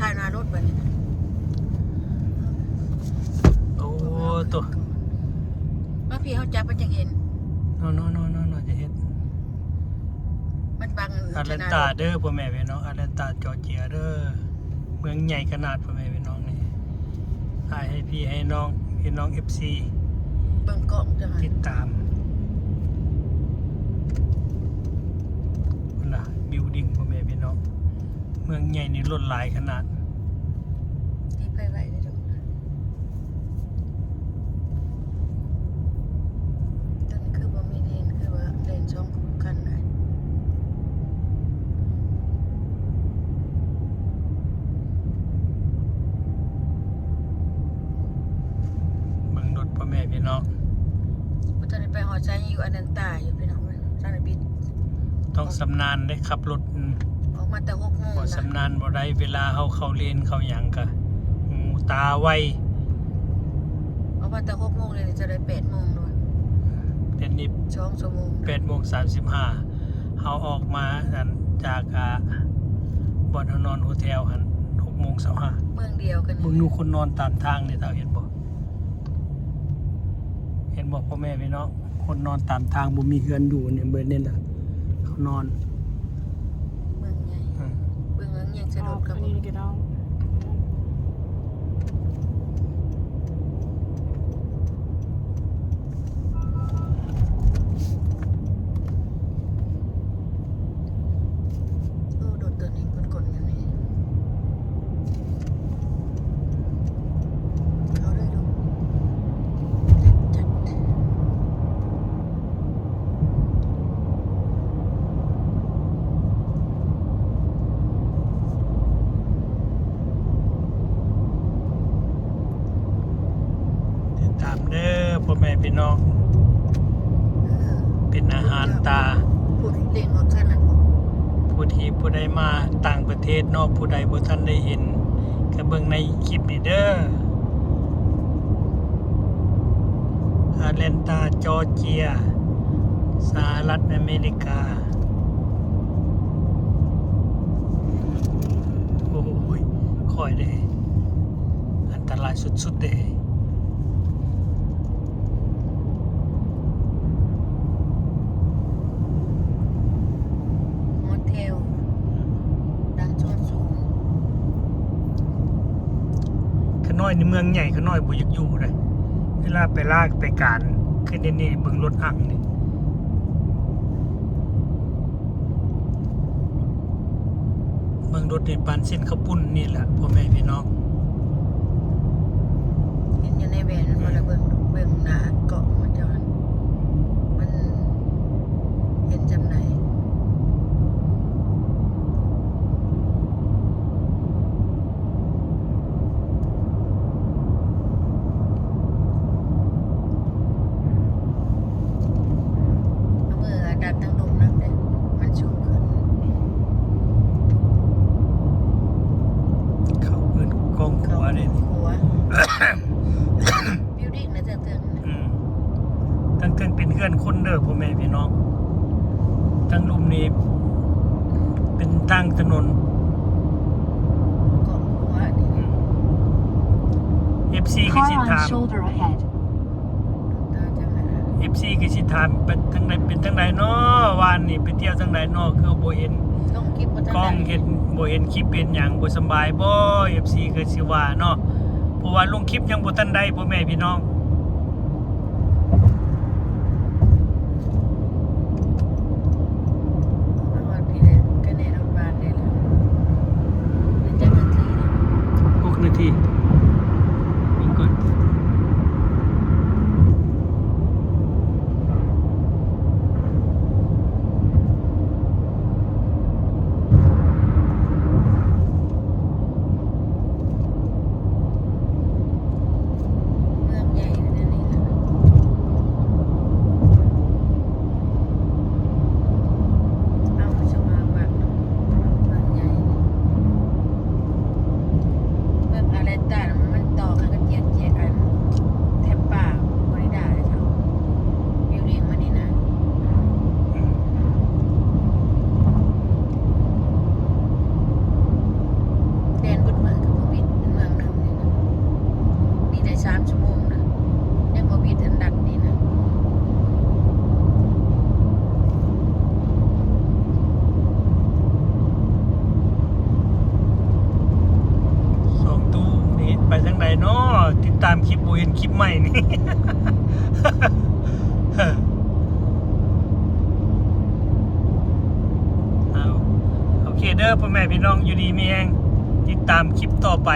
ถ่ายหน้ารถแบบนี้โอ้ตัวมาพี่เขาจับมันจะเห็นนอนจะเห็นมันบังอาเลนตาเด้อพ่อแม่พี่น้องอาเลนตาจอร์เจียเด้อเมืองใหญ่ขนาดพ่อแม่พี่น้องนี่ถ่ายให้พี่ให้น้องพี่น้อง FC เบิ่งกล้องจัง ติดตามนะบิวดิ้งพ่อแม่พี่น้องเมืองใหญ่นี่ล้นหลายขนาดที่ไปไหวเลยจ้ะตอนนี้คือบ่มีเลนคือว่าเลนช่องคันไหนเมืองรถพ่อแม่พี่น้องตอนนี้ไปหอใจอยู่อนันตาอยู่พี่น้องสนามบินต้องสำนานได้ขับรถออกมาแต่6 โมง พอ นะ สำนานบ่ได้เวลาเข้าเลนเข้าหยังกะหูตาไว ออกมาแต่6 โมงเลยจะได้8 โมงด้วย เดี๋ยวนี้2 ชั่วโมง 8:35เฮาออกมาจากบ่อนนอนโฮเทลหั่น6:25เมืองเดียวกัน เบิ่งดูคนนอนตามทางนี่เท่าเห็นบ่พ่อแม่พี่น้องคนนอนตามทางบ่มีเฮือนอยู่เนี่ยเบิ่นนี่ล่ะเขานอน เมืองใหญ่เมืองยังสะดวกกับ I need to get out. โอ้โดดตัวนี้กดอย่างนี้เขาได้ดูจัดติดตามเด้อพ่อแม่พี่น้องเป็นอาหารตา พูดเล่นรถคันนั้นบอก ผู้ใดมาต่างประเทศเนาะผู้ใดบ่ทันได้เห็นก็เบิ่งในคลิปนี่เด้ออาเลนตาจอร์เจียสหรัฐอเมริกาโอ้ยค่อยเด้อันตรายสุดๆเด้ โฮเทลดังโซนสูง ขน้อยในเมืองใหญ่ขน้อยบ่อยากอยู่เลยเวลาไปลากไปการขึ้นนี่เบิ่งรถอังนี่เบิ่งรถนี่ปานเส้นข้าวปุ้นนี่แหละพ่อแม่พี่น้อง เห็นอยู่ในแวนมันบ่ได้เบิ่งหน้าเกาะมันจังมันเห็นจำไหนเอามือดันทั้งลมน้ำเลยมันสูงขึ้น เขาเอิ้นกองหัวเด้นี่ หัว บิวดิ้งนะเตือนๆนะ ตั้งเป็นเพื่อนคนเด้อพ่อแม่พี่น้องทั้งลุมนี้เป็นทางถนน เกาะหัวนี่ FC ก็ Car สิ on ถาม shoulder ahead. ตาจังนะ FC ก็สิถามเป็นทางใดเนาะวานนี่ไปเที่ยวทางใดเนาะคือบ่เห็น ลงคลิปบ่ทัน กล้อง ได้ เห็นบ่เห็นคลิปเป็นหยังบ่สำบายบ่ FC ก็สิว่าเนาะเพราะว่าลงคลิปยังบ่ทันได้พ่อแม่พี่น้อง เอาว่าพี่เนี่ยก็แน่รถบ้านได้แล้วเป็นจังนาทีนะ 6 นาทีวิ่งก่อน เมืองใหญ่ ไปทางใดเนาะติดตามคลิปบ่เห็นคลิปใหม่นี่ เอาโอเคเด้อพ่อแม่พี่น้องอยู่ดีมีแรงติดตามคลิปต่อไป